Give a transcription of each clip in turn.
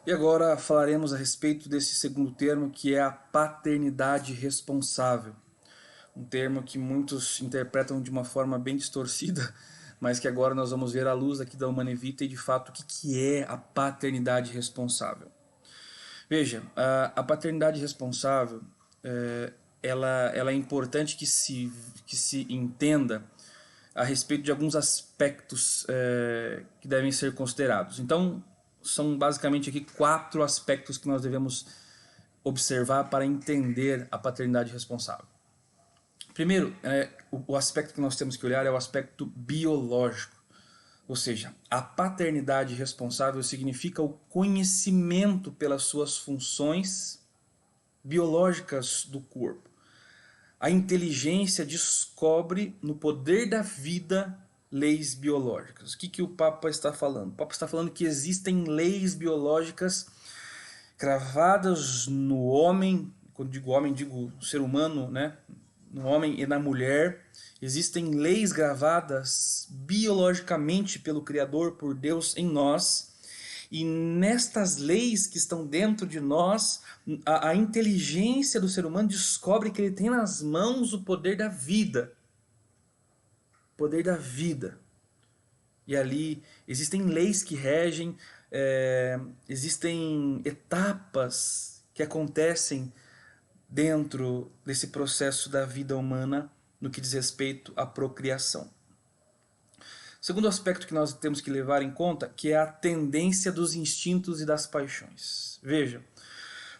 E agora falaremos a respeito desse segundo termo, que é a paternidade responsável. Um termo que muitos interpretam de uma forma bem distorcida, mas que agora nós vamos ver à luz aqui da Humanevita e de fato o que é a paternidade responsável. Veja, a paternidade responsável, ela é importante que se entenda a respeito de alguns aspectos que devem ser considerados. Então, são basicamente aqui 4 aspectos que nós devemos observar para entender a paternidade responsável. Primeiro, o aspecto que nós temos que olhar é o aspecto biológico. Ou seja, a paternidade responsável significa o conhecimento pelas suas funções biológicas do corpo. A inteligência descobre no poder da vida leis biológicas. O que o Papa está falando? O Papa está falando que existem leis biológicas cravadas no homem. Quando digo homem, digo ser humano, né? No homem e na mulher. Existem leis gravadas biologicamente pelo Criador, por Deus em nós. E nestas leis que estão dentro de nós, a inteligência do ser humano descobre que ele tem nas mãos o poder da vida. O poder da vida. E ali existem leis que regem, existem etapas que acontecem dentro desse processo da vida humana no que diz respeito à procriação. Segundo aspecto que nós temos que levar em conta, que é a tendência dos instintos e das paixões. Veja,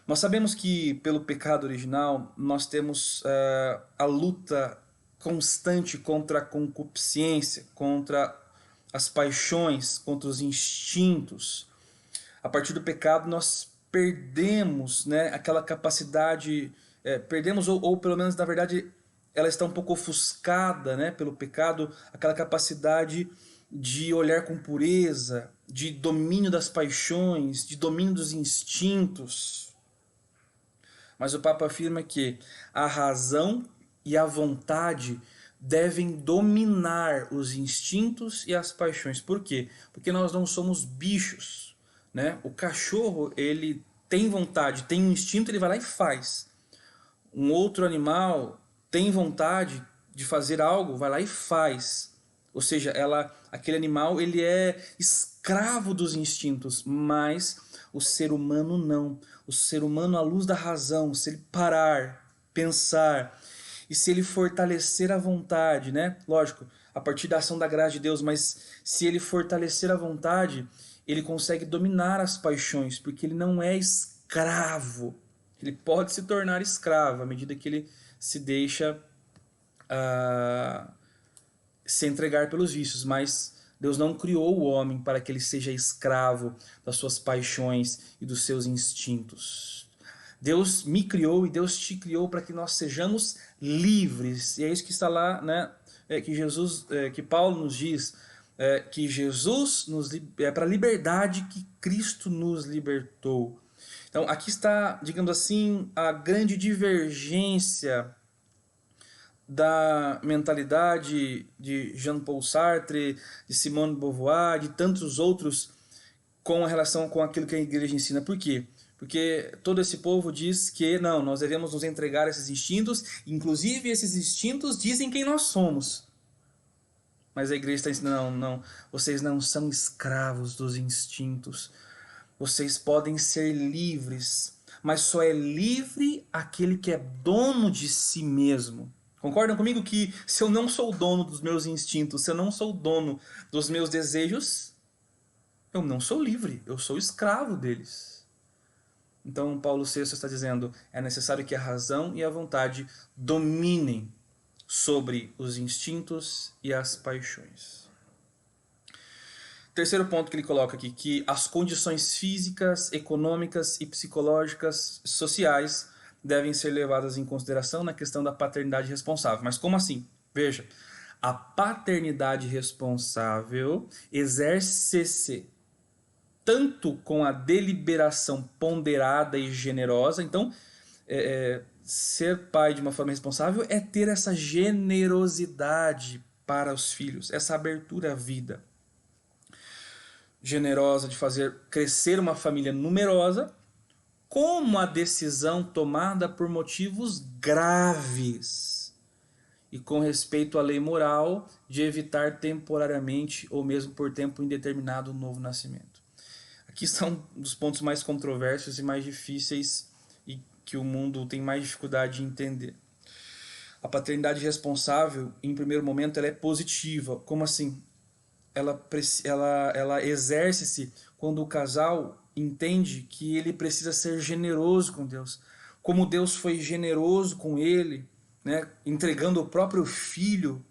nós sabemos que pelo pecado original nós temos a luta constante contra a concupiscência, contra as paixões, contra os instintos. A partir do pecado nós perdemos, né, aquela capacidade, perdemos ou pelo menos na verdade ela está um pouco ofuscada, né, pelo pecado, aquela capacidade de olhar com pureza, de domínio das paixões, de domínio dos instintos. Mas o Papa afirma que a razão e a vontade devem dominar os instintos e as paixões. Por quê? Porque nós não somos bichos, né? O cachorro, ele tem vontade, tem um instinto, ele vai lá e faz. Um outro animal tem vontade de fazer algo, vai lá e faz. Ou seja, aquele animal ele é escravo dos instintos, mas o ser humano não. O ser humano, à luz da razão, se ele parar, pensar e se ele fortalecer a vontade, né? Lógico, a partir da ação da graça de Deus, mas se ele fortalecer a vontade, ele consegue dominar as paixões, porque ele não é escravo. Ele pode se tornar escravo à medida que ele se deixa se entregar pelos vícios, mas Deus não criou o homem para que ele seja escravo das suas paixões e dos seus instintos. Deus me criou e Deus te criou para que nós sejamos livres. E é isso que está lá, né? Que Paulo nos diz, que Jesus é para a liberdade que Cristo nos libertou. Então aqui está, digamos assim, a grande divergência da mentalidade de Jean-Paul Sartre, de Simone de Beauvoir, de tantos outros com relação com aquilo que a igreja ensina. Por quê? Porque todo esse povo diz que não, nós devemos nos entregar a esses instintos, inclusive esses instintos dizem quem nós somos. Mas a igreja está ensinando, não, vocês não são escravos dos instintos, vocês podem ser livres, mas só é livre aquele que é dono de si mesmo. Concordam comigo que se eu não sou dono dos meus instintos, se eu não sou dono dos meus desejos, eu não sou livre, eu sou escravo deles. Então Paulo VI está dizendo, é necessário que a razão e a vontade dominem sobre os instintos e as paixões. Terceiro ponto que ele coloca aqui, que as condições físicas, econômicas e psicológicas sociais devem ser levadas em consideração na questão da paternidade responsável. Mas como assim? Veja, a paternidade responsável exerce-se tanto com a deliberação ponderada e generosa. Então, ser pai de uma forma responsável é ter essa generosidade para os filhos, essa abertura à vida. generosa de fazer crescer uma família numerosa, como a decisão tomada por motivos graves e com respeito à lei moral de evitar temporariamente ou mesmo por tempo indeterminado o novo nascimento. Aqui estão um dos pontos mais controversos e mais difíceis e que o mundo tem mais dificuldade de entender. A paternidade responsável, em primeiro momento, ela é positiva. Como assim? Ela exerce-se quando o casal entende que ele precisa ser generoso com Deus. Como Deus foi generoso com ele, né, entregando o próprio filho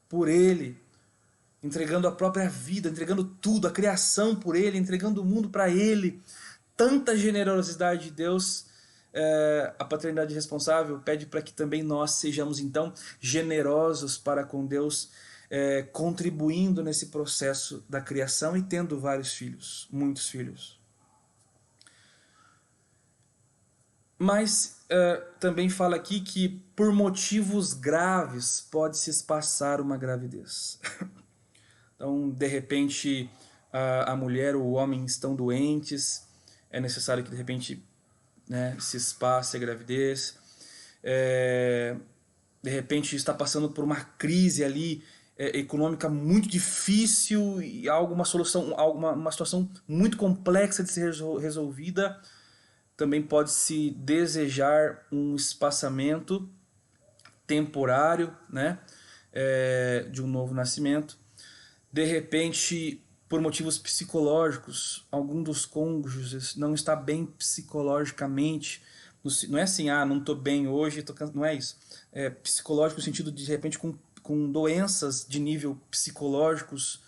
por ele, entregando a própria vida, entregando tudo, a criação por ele, entregando o mundo para ele. Tanta generosidade de Deus, a paternidade responsável pede para que também nós sejamos então generosos para com Deus, contribuindo nesse processo da criação e tendo vários filhos, muitos filhos. Mas também fala aqui que por motivos graves pode-se espaçar uma gravidez. Então, de repente, a mulher ou o homem estão doentes, é necessário que de repente, né, se espace a gravidez. De repente está passando por uma crise ali econômica muito difícil e uma situação muito complexa de ser resolvida. Também pode-se desejar um espaçamento temporário, né, de um novo nascimento. De repente, por motivos psicológicos, algum dos cônjuges não está bem psicologicamente. Não é assim, não estou bem hoje, não é isso. É psicológico no sentido de repente com doenças de nível psicológicos.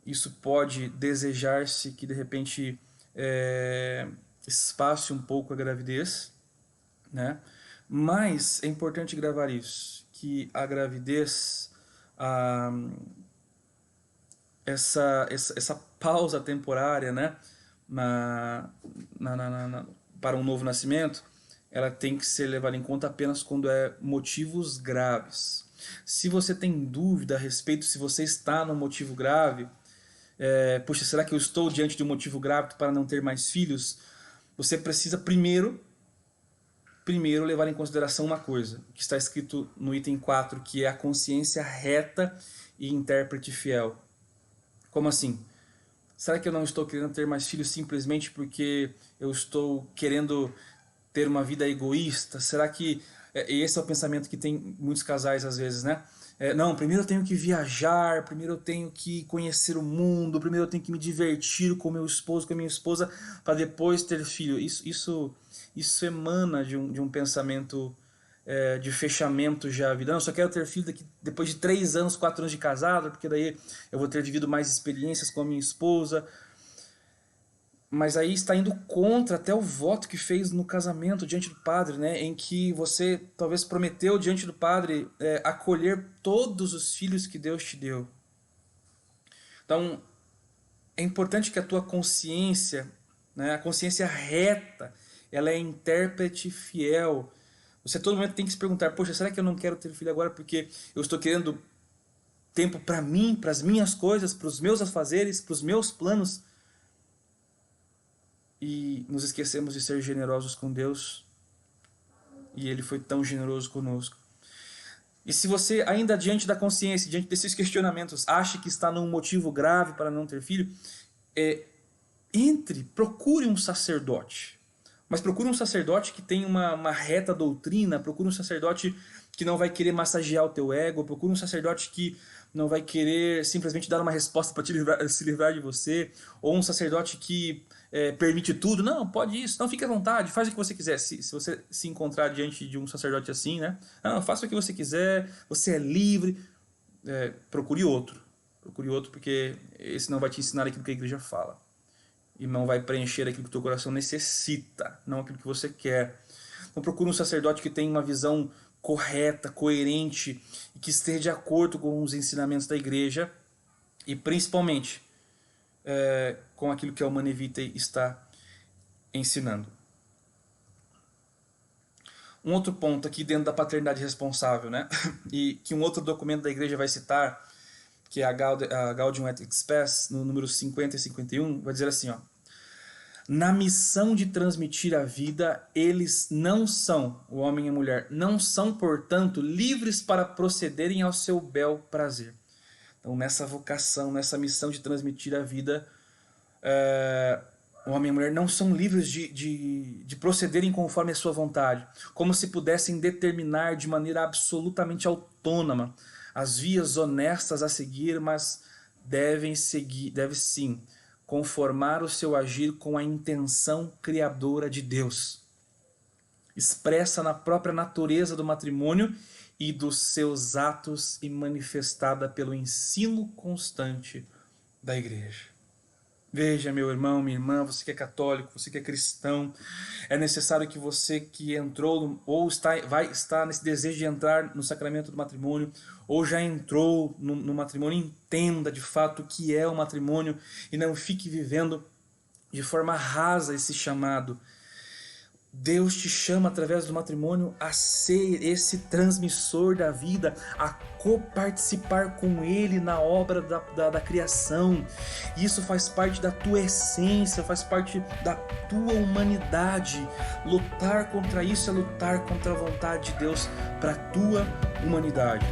Isso pode desejar-se que de repente espace um pouco a gravidez, né? Mas é importante gravar isso, que a gravidez, essa pausa temporária, né, para um novo nascimento, ela tem que ser levada em conta apenas quando é motivos graves. Se você tem dúvida a respeito se você está no motivo grave, puxa, será que eu estou diante de um motivo grave para não ter mais filhos? Você precisa primeiro levar em consideração uma coisa, que está escrito no item 4, que é a consciência reta e intérprete fiel. Como assim? Será que eu não estou querendo ter mais filhos simplesmente porque eu estou querendo ter uma vida egoísta? Será que esse é o pensamento que tem muitos casais às vezes, né? Não, primeiro eu tenho que viajar, primeiro eu tenho que conhecer o mundo, primeiro eu tenho que me divertir com meu esposo, com a minha esposa, para depois ter filho. Isso emana de um pensamento de fechamento já a vida. Não, eu só quero ter filho depois de 3 anos, 4 anos de casado, porque daí eu vou ter vivido mais experiências com a minha esposa. Mas aí está indo contra até o voto que fez no casamento diante do padre, né? Em que você talvez prometeu diante do padre acolher todos os filhos que Deus te deu. Então, é importante que a tua consciência, né, a consciência reta, ela é intérprete fiel. Você a todo momento tem que se perguntar, poxa, será que eu não quero ter filho agora porque eu estou querendo tempo para mim, para as minhas coisas, para os meus afazeres, para os meus planos? E nos esquecemos de ser generosos com Deus, e Ele foi tão generoso conosco. E se você, ainda diante da consciência, diante desses questionamentos, acha que está num motivo grave para não ter filho, procure um sacerdote. Mas procure um sacerdote que tem uma reta doutrina, procure um sacerdote que não vai querer massagear o teu ego, procure um sacerdote que não vai querer simplesmente dar uma resposta para se livrar de você, ou um sacerdote que permite tudo. Não, pode isso, não, fique à vontade, faz o que você quiser. Se você se encontrar diante de um sacerdote assim, né? Não, faça o que você quiser, você é livre. Procure outro. Procure outro, porque esse não vai te ensinar aquilo que a igreja fala. E não vai preencher aquilo que o teu coração necessita, não aquilo que você quer. Então procure um sacerdote que tenha uma visão correta, coerente, e que esteja de acordo com os ensinamentos da igreja e principalmente com aquilo que a Humanae Vitae está ensinando. Um outro ponto aqui dentro da paternidade responsável, né? E que um outro documento da igreja vai citar, que é a Gaudium et Spes, no número 50 e 51, vai dizer assim, ó: na missão de transmitir a vida, eles não são, o homem e a mulher, não são, portanto, livres para procederem ao seu bel prazer. Então, nessa vocação, nessa missão de transmitir a vida, o homem e a mulher não são livres de procederem conforme a sua vontade, como se pudessem determinar de maneira absolutamente autônoma as vias honestas a seguir, mas deve sim conformar o seu agir com a intenção criadora de Deus, expressa na própria natureza do matrimônio e dos seus atos e manifestada pelo ensino constante da igreja. Veja, meu irmão, minha irmã, você que é católico, você que é cristão, é necessário que você que entrou ou vai estar nesse desejo de entrar no sacramento do matrimônio, ou já entrou no matrimônio, entenda de fato o que é o matrimônio e não fique vivendo de forma rasa esse chamado. Deus te chama através do matrimônio a ser esse transmissor da vida, a coparticipar com Ele na obra da criação. Isso faz parte da tua essência, faz parte da tua humanidade. Lutar contra isso é lutar contra a vontade de Deus para a tua humanidade.